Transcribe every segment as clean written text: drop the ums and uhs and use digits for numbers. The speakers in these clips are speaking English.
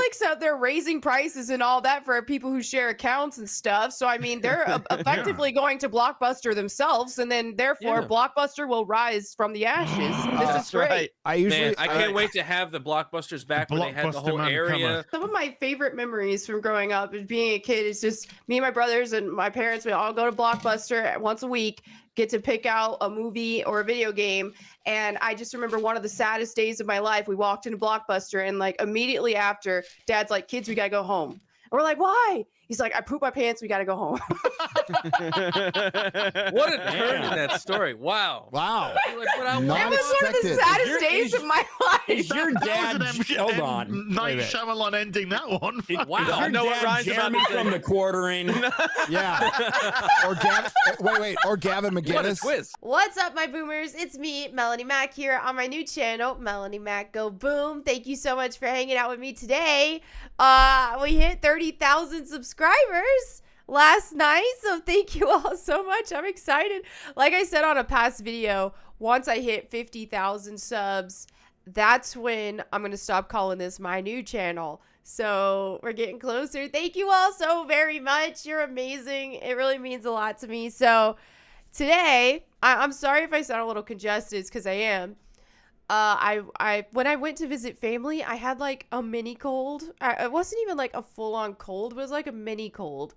Netflix out there raising prices and all that for people who share accounts and stuff. So I mean, they're effectively going to Blockbuster themselves, and then therefore Blockbuster will rise from the ashes. This is great. I can't wait to have the Blockbusters back when they had the whole area. Some of my favorite memories from growing up and being a kid is just me and my brothers and my parents. We all go to Blockbuster once a week, get to pick out a movie or a video game. And I just remember one of the saddest days of my life. We walked into Blockbuster, and like immediately after, Dad's like, "Kids, we gotta go home." And we're like, "Why?" He's like, "I pooped my pants. We got to go home." What a turn in that story. Wow. Wow. Like, that was one of the saddest days of my life. Is your dad... Hold on. Night Shyamalan ending that one. Wow. I know what Ryan's about to say. From the quartering. Yeah. Or Gavin McGinnis. What a twist. What's up, my boomers? It's me, Melanie Mac, here on my new channel, Melanie Mac Go Boom. Thank you so much for hanging out with me today. We hit 30,000 subscribers last night, so thank you all so much. I'm excited. Like I said on a past video, once I hit 50,000 subs, that's when I'm gonna stop calling this my new channel. So we're getting closer. Thank you all so very much. You're amazing. It really means a lot to me. So today, I'm sorry if I sound a little congested, because I am. When I went to visit family, I had like a mini cold. It wasn't even like a full-on cold. It was like a mini cold.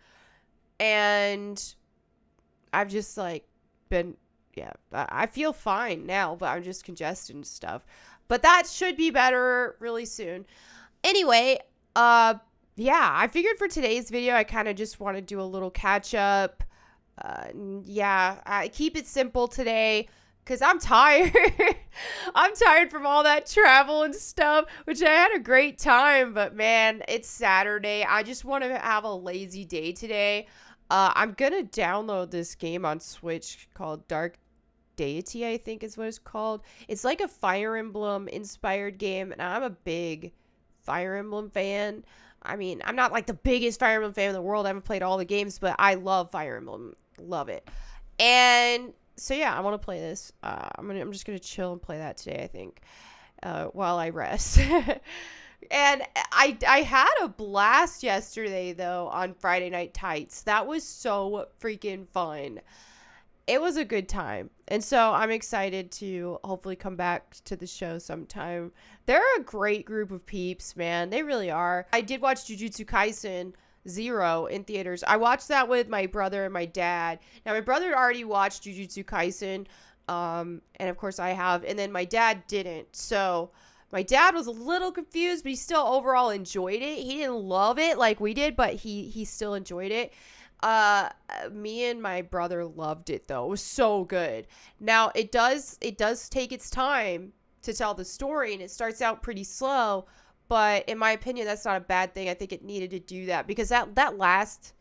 And I've just like been, I feel fine now, but I'm just congested and stuff. But that should be better really soon. Anyway, I figured for today's video, I kind of just want to do a little catch up. I keep it simple today, because I'm tired. I'm tired from all that travel and stuff, which I had a great time. But, man, it's Saturday. I just want to have a lazy day today. I'm going to download this game on Switch called Dark Deity, I think is what it's called. It's like a Fire Emblem-inspired game, and I'm a big Fire Emblem fan. I mean, I'm not like the biggest Fire Emblem fan in the world. I haven't played all the games, but I love Fire Emblem. Love it. And... so yeah, I want to play this. I'm just gonna chill and play that today, I think, while I rest. And I had a blast yesterday though on Friday Night Tights. That was so freaking fun. It was a good time, and so I'm excited to hopefully come back to the show sometime. They're a great group of peeps, man. They really are. I did watch Jujutsu Kaisen 0 in theaters. I watched that with my brother and my dad. Now, my brother had already watched Jujutsu Kaisen, and of course I have, and then my dad didn't. So my dad was a little confused, but he still overall enjoyed it. He didn't love it like we did, but he still enjoyed it. Me and my brother loved it though. It was so good. Now, it does take its time to tell the story, and it starts out pretty slow. But in my opinion, that's not a bad thing. I think it needed to do that, because that last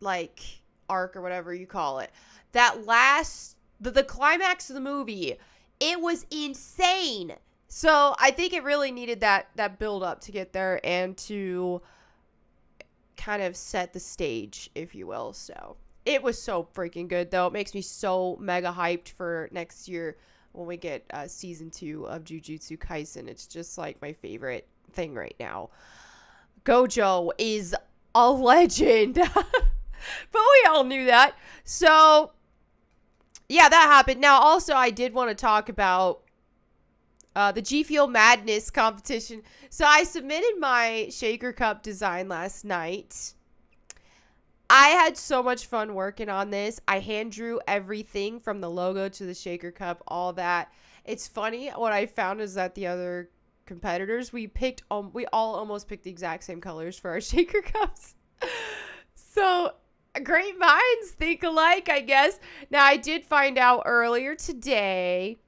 like arc or whatever you call it, the climax of the movie, it was insane. So I think it really needed that build up to get there and to kind of set the stage, if you will. So it was so freaking good though. It makes me so mega hyped for next year when we get season 2 of Jujutsu Kaisen. It's just like my favorite thing right now. Gojo is a legend. But we all knew that. So, yeah, that happened. Now, also, I did want to talk about the G Fuel Madness competition. So, I submitted my Shaker Cup design last night. I had so much fun working on this. I hand drew everything from the logo to the Shaker Cup, all that. It's funny, what I found is that the other competitors, we all almost picked the exact same colors for our Shaker Cups. So, great minds think alike, I guess. Now, I did find out earlier today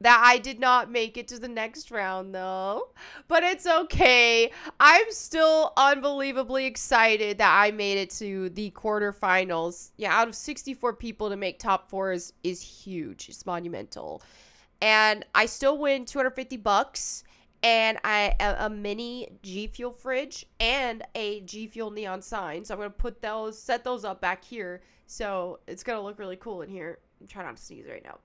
that I did not make it to the next round, though. But it's okay. I'm still unbelievably excited that I made it to the quarterfinals. Yeah, out of 64 people to make top 4 is huge. It's monumental. And I still win $250. And a mini G Fuel fridge and a G Fuel neon sign. So I'm going to set those up back here. So it's going to look really cool in here. I'm trying not to sneeze right now.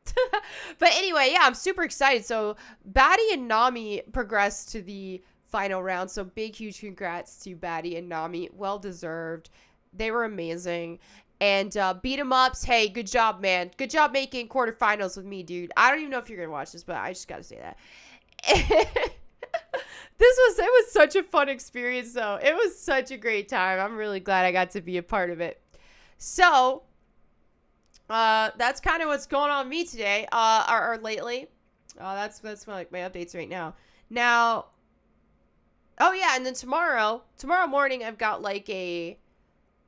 But anyway, yeah, I'm super excited. So Batty and Nami progressed to the final round. So big, huge congrats to Batty and Nami. Well deserved. They were amazing. And beat 'em ups. Hey, good job, man. Good job making quarterfinals with me, dude. I don't even know if you're gonna watch this, but I just gotta say that. It was such a fun experience, though. It was such a great time. I'm really glad I got to be a part of it. So that's kind of what's going on with me today, or lately. That's my updates right now. Now, oh yeah, and then tomorrow morning, I've got like a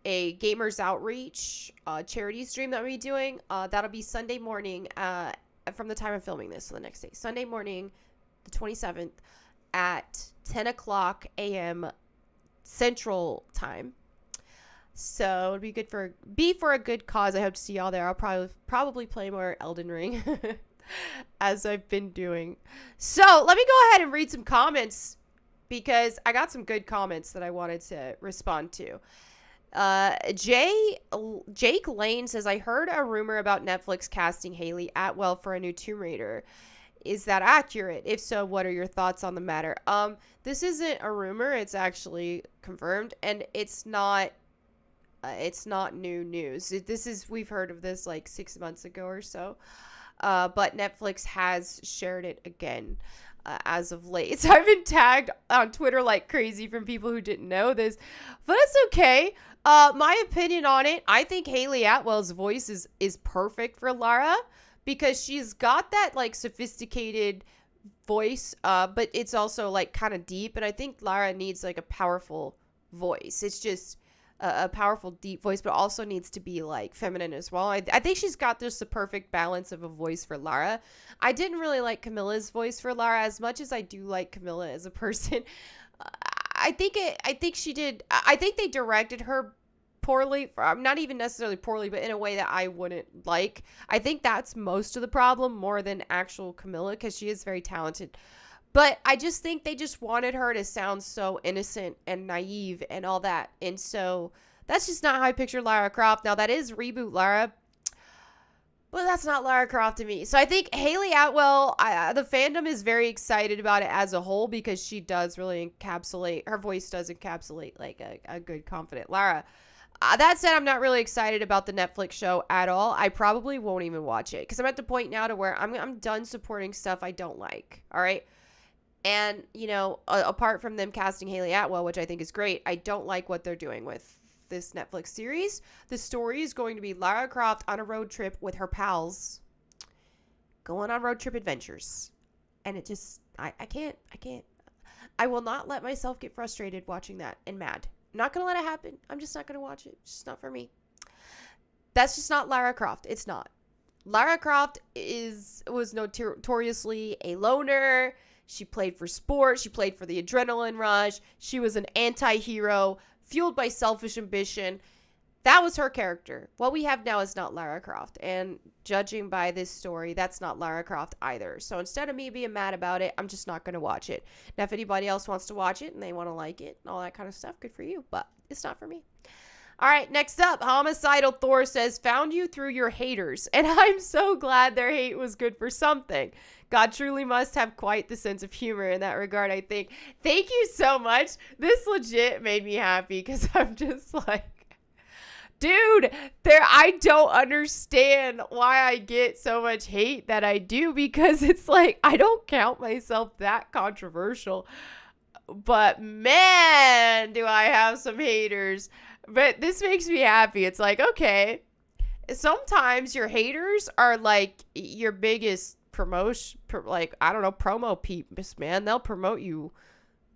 Gamers Outreach charity stream that I'll be doing. That'll be Sunday morning from the time of filming this, so the next day. Sunday morning, the 27th at 10 o'clock a.m. Central Time. So it'd be good for a good cause. I hope to see y'all there. I'll probably play more Elden Ring as I've been doing. So let me go ahead and read some comments because I got some good comments that I wanted to respond to. Jake Lane says, I heard a rumor about Netflix casting Hayley Atwell for a new Tomb Raider. Is that accurate? If so, what are your thoughts on the matter? This isn't a rumor. It's actually confirmed, and it's not new news. We've heard of this like 6 months ago or so. But Netflix has shared it again as of late. So I've been tagged on Twitter like crazy from people who didn't know this, but it's okay. My opinion on it, I think Hayley Atwell's voice is perfect for Lara because she's got that like sophisticated voice, but it's also like kind of deep. And I think Lara needs like a powerful voice. It's just a powerful, deep voice, but also needs to be like feminine as well. I think she's got just the perfect balance of a voice for Lara. I didn't really like Camilla's voice for Lara as much as I do like Camilla as a person. I think they directed her poorly, not even necessarily poorly, but in a way that I wouldn't like. I think that's most of the problem more than actual Camilla, because she is very talented. But I just think they just wanted her to sound so innocent and naive and all that. And so that's just not how I picture Lara Croft. Now, that is reboot Lara, but that's not Lara Croft to me. So I think Hayley Atwell, the fandom is very excited about it as a whole because she does really encapsulate, her voice does encapsulate like a good, confident Lara. That said, I'm not really excited about the Netflix show at all. I probably won't even watch it because I'm at the point now to where I'm done supporting stuff I don't like. All right. And, you know, apart from them casting Hayley Atwell, which I think is great, I don't like what they're doing with this Netflix series. The story is going to be Lara Croft on a road trip with her pals going on road trip adventures. And it just, I can't. I will not let myself get frustrated watching that and mad. I'm not going to let it happen. I'm just not going to watch it. It's just not for me. That's just not Lara Croft. It's not. Lara Croft was notoriously a loner. She played for sport. She played for the adrenaline rush. She was an anti-hero, fueled by selfish ambition. That was her character. What we have now is not Lara Croft. And judging by this story, that's not Lara Croft either. So instead of me being mad about it, I'm just not going to watch it. Now, if anybody else wants to watch it and they want to like it and all that kind of stuff, good for you. But it's not for me. All right, next up, Homicidal Thor says, found you through your haters. And I'm so glad their hate was good for something. God truly must have quite the sense of humor in that regard, I think. Thank you so much. This legit made me happy because I'm just like, dude, I don't understand why I get so much hate that I do, because it's like, I don't count myself that controversial. But man, do I have some haters. But this makes me happy. It's like, okay, sometimes your haters are like your biggest promotion, like, I don't know, promo peeps, man. They'll promote you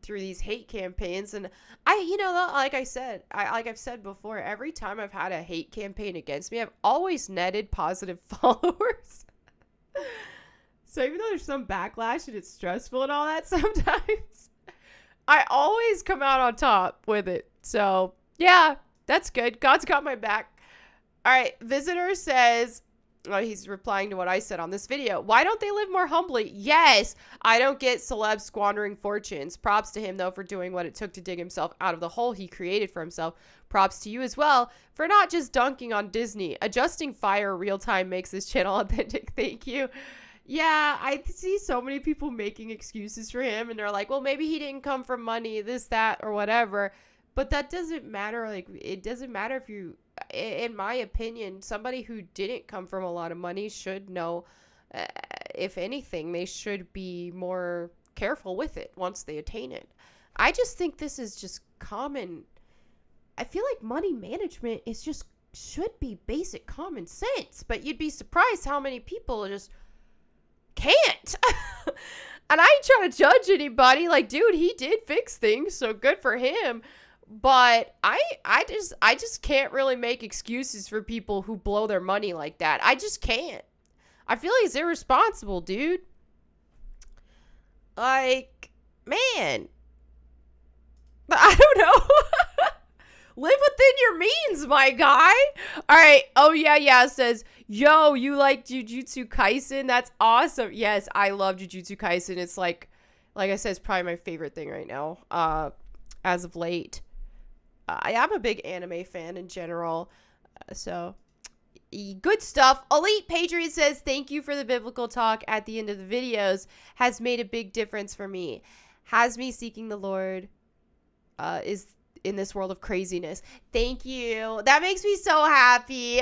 through these hate campaigns. And like I've said before, every time I've had a hate campaign against me, I've always netted positive followers. So even though there's some backlash and it's stressful and all that sometimes, I always come out on top with it. So yeah, that's good. God's got my back. All right. Visitor says, he's replying to what I said on this video. Why don't they live more humbly? Yes. I don't get celebs squandering fortunes. Props to him, though, for doing what it took to dig himself out of the hole he created for himself. Props to you as well for not just dunking on Disney. Adjusting fire real time makes this channel authentic. Thank you. Yeah, I see so many people making excuses for him, and they're like, well, maybe he didn't come from money, this, that, or whatever. But that doesn't matter. Like, it doesn't matter if you, in my opinion, somebody who didn't come from a lot of money should know, if anything, they should be more careful with it once they attain it. I just think this is just common. I feel like money management is just, should be basic common sense, but you'd be surprised how many people just can't. And I ain't trying to judge anybody. Like, dude, he did fix things, so good for him. But I just can't really make excuses for people who blow their money like that. I just can't. I feel like it's irresponsible, dude. Like, man, I don't know. Live within your means, my guy. All right. Oh, yeah. Says, yo, you like Jujutsu Kaisen? That's awesome. Yes, I love Jujutsu Kaisen. It's like I said, it's probably my favorite thing right now, as of late. I am a big anime fan in general. So, good stuff. Elite Patriot says, thank you for the biblical talk at the end of the videos. Has made a big difference for me. Has me seeking the Lord is in this world of craziness. Thank you. That makes me so happy.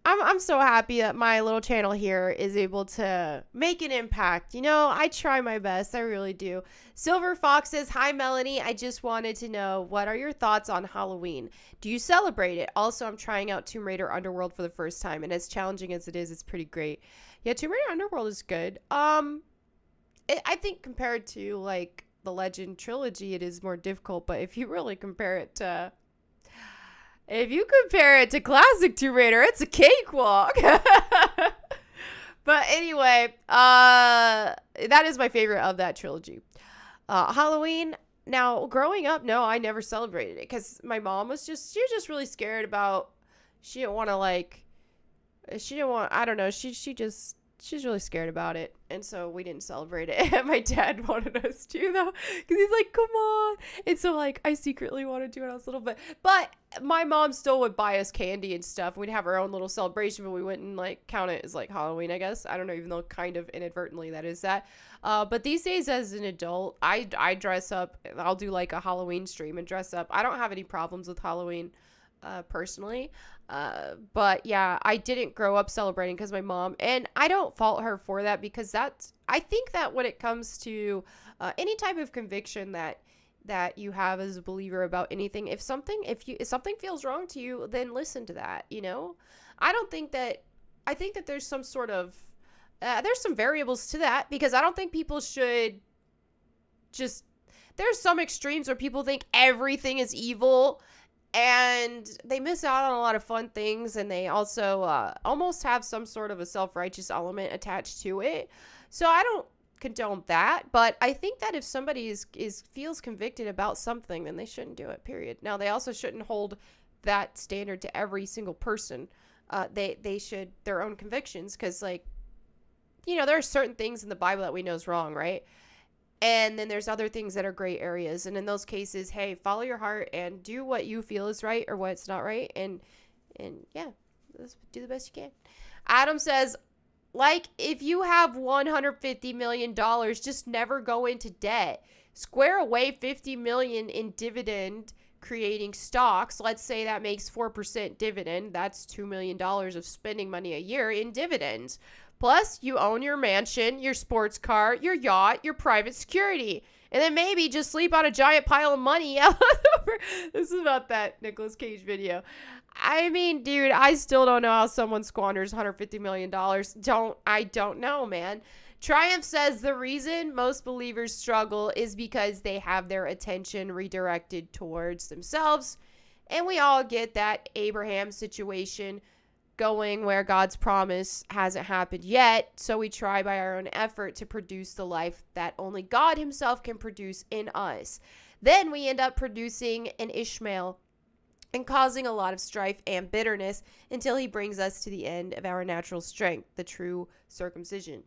I'm so happy that my little channel here is able to make an impact. You know, I try my best. I really do. Silver Fox says, hi, Melanie. I just wanted to know, what are your thoughts on Halloween? Do you celebrate it? Also, I'm trying out Tomb Raider Underworld for the first time, and as challenging as it is, it's pretty great. Yeah, Tomb Raider Underworld is good. I think compared to, like, the Legend trilogy, it is more difficult, but if you really compare it to classic Tomb Raider, it's a cakewalk. But anyway, that is my favorite of that trilogy. Halloween, now growing up, no, I never celebrated it because my mom was just really scared about, she's really scared about it, and so we didn't celebrate it. My dad wanted us to, though, because he's like, come on. And so, like, I secretly wanted to when I was little, but my mom still would buy us candy and stuff. We'd have our own little celebration, but we wouldn't, like, count it as, like, Halloween, I guess. I don't know, even though kind of inadvertently that is that. But these days, as an adult, I dress up. I'll do, like, a Halloween stream and dress up. I don't have any problems with Halloween, personally. But yeah, I didn't grow up celebrating because my mom, and I don't fault her for that, because I think that when it comes to any type of conviction that you have as a believer about anything, if something feels wrong to you, then listen to that, you know? I think that there's some sort of there's some variables to that, because I don't think people should just, there's some extremes where people think everything is evil, and they miss out on a lot of fun things, and they also almost have some sort of a self-righteous element attached to it. So I don't condone that, but I think that if somebody feels convicted about something, then they shouldn't do it, period. Now, they also shouldn't hold that standard to every single person. They should, their own convictions, because, like, you know, there are certain things in the Bible that we know is wrong, right? And then there's other things that are gray areas. And in those cases, hey, follow your heart and do what you feel is right or what's not right. And yeah, do the best you can. Adam says, like, if you have $150 million, just never go into debt. Square away $50 million in dividend creating stocks. Let's say that makes 4% dividend. That's $2 million of spending money a year in dividends. Plus, you own your mansion, your sports car, your yacht, your private security. And then maybe just sleep on a giant pile of money. This is about that Nicolas Cage video. I mean, dude, I still don't know how someone squanders $150 million. I don't know, man. Triumph says the reason most believers struggle is because they have their attention redirected towards themselves. And we all get that Abraham situation going where God's promise hasn't happened yet, so we try by our own effort to produce the life that only God himself can produce in us. Then we end up producing an Ishmael and causing a lot of strife and bitterness until he brings us to the end of our natural strength, the true circumcision.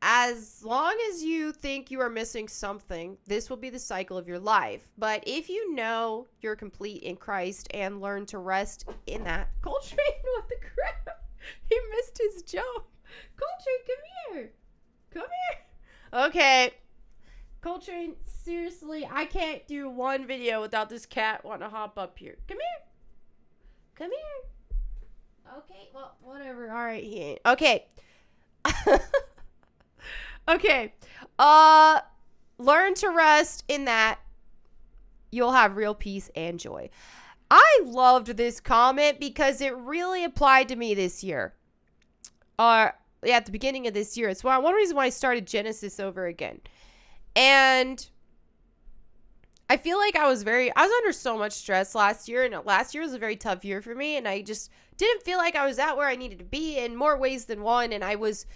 As long as you think you are missing something, this will be the cycle of your life. But if you know you're complete in Christ and learn to rest in that, Coltrane, what the crap? He missed his jump. Coltrane, come here. Come here. Okay. Coltrane, seriously, I can't do one video without this cat wanting to hop up here. Come here. Come here. Okay, well, whatever. All right, he ain't. Okay. Okay. Learn to rest in that. You'll have real peace and joy. I loved this comment because it really applied to me this year. At the beginning of this year. It's one reason why I started Genesis over again. And I feel like I was under so much stress last year, and last year was a very tough year for me, and I just didn't feel like I was at where I needed to be in more ways than one, and I was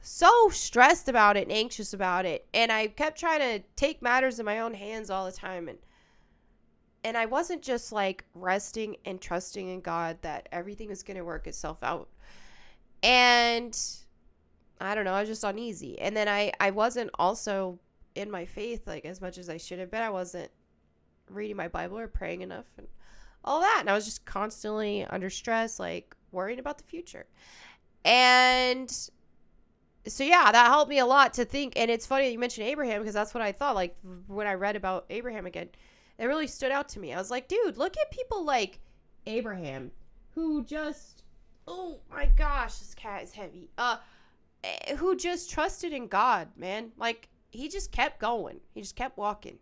so stressed about it and anxious about it, and I kept trying to take matters in my own hands all the time, and I wasn't just like resting and trusting in God that everything was going to work itself out. And I don't know, I was just uneasy. And then I wasn't also in my faith like as much as I should have been. I wasn't reading my Bible or praying enough and all that. And I was just constantly under stress, like worrying about the future. And so, yeah, that helped me a lot to think. And it's funny that you mentioned Abraham, because that's what I thought. Like when I read about Abraham again, it really stood out to me. I was like, dude, look at people like Abraham who just, oh my gosh, this cat is heavy. Who just trusted in God, man. Like, he just kept going. He just kept walking.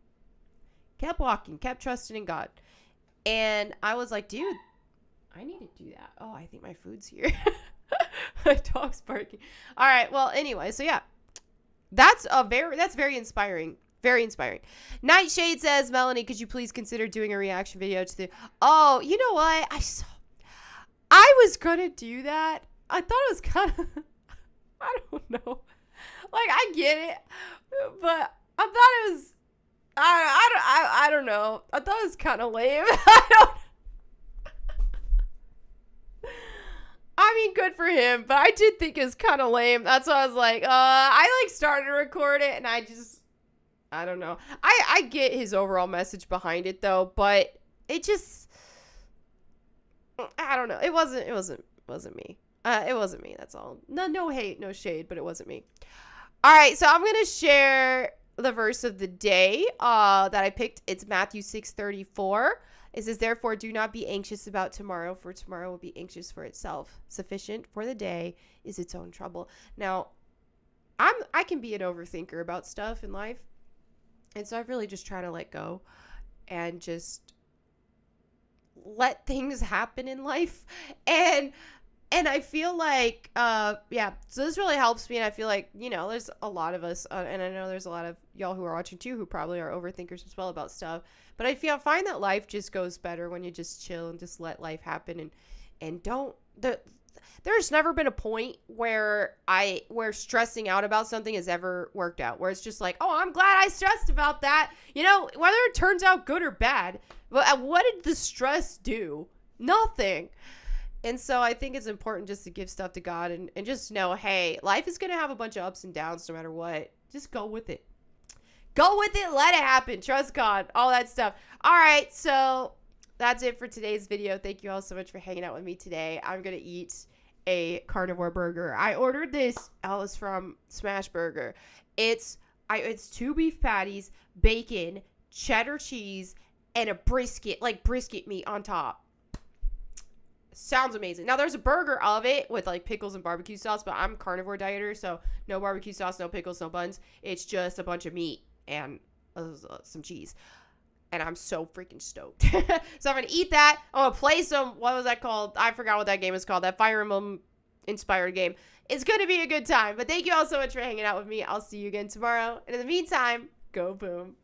Kept trusting in God. And I was like, dude, I need to do that. Oh, I think my food's here. My dog's barking. All right, well, anyway, so yeah. That's very inspiring. Very inspiring. Nightshade says, Melanie, could you please consider doing a reaction video to the... Oh, you know what? I was gonna do that. I thought it was kind of... I don't know. Like, I get it, but I thought it was, I don't know. I thought it was kind of lame. I mean, good for him, but I did think it was kind of lame. That's why I was like, I like started to record it, and I don't know. I get his overall message behind it though, but it just, I don't know. It wasn't me. It wasn't me, that's all. No hate, no shade, but it wasn't me. All right, so I'm going to share the verse of the day that I picked. It's Matthew 6:34. It says, therefore, do not be anxious about tomorrow, for tomorrow will be anxious for itself. Sufficient for the day is its own trouble. Now, I can be an overthinker about stuff in life, and so I've really just tried to let go and just let things happen in life. And I feel like, yeah, so this really helps me. And I feel like, you know, there's a lot of us, and I know there's a lot of y'all who are watching too, who probably are overthinkers as well about stuff. But I find that life just goes better when you just chill and just let life happen. And don't, there's never been a point where stressing out about something has ever worked out. Where it's just like, oh, I'm glad I stressed about that. You know, whether it turns out good or bad, but what did the stress do? Nothing. And so I think it's important just to give stuff to God and just know, hey, life is going to have a bunch of ups and downs no matter what. Just go with it. Go with it. Let it happen. Trust God. All that stuff. All right. So that's it for today's video. Thank you all so much for hanging out with me today. I'm going to eat a carnivore burger. I ordered this. Oh, it's from Smash Burger. It's 2 beef patties, bacon, cheddar cheese, and a brisket, like brisket meat on top. Sounds amazing. Now, there's a burger of it with like pickles and barbecue sauce, but I'm carnivore dieter, so no barbecue sauce, no pickles, no buns. It's just a bunch of meat and some cheese. And I'm so freaking stoked. So I'm going to eat that. I'm going to play some, what was that called? I forgot what that game is called. That Fire Emblem inspired game. It's going to be a good time. But thank you all so much for hanging out with me. I'll see you again tomorrow. And in the meantime, go boom.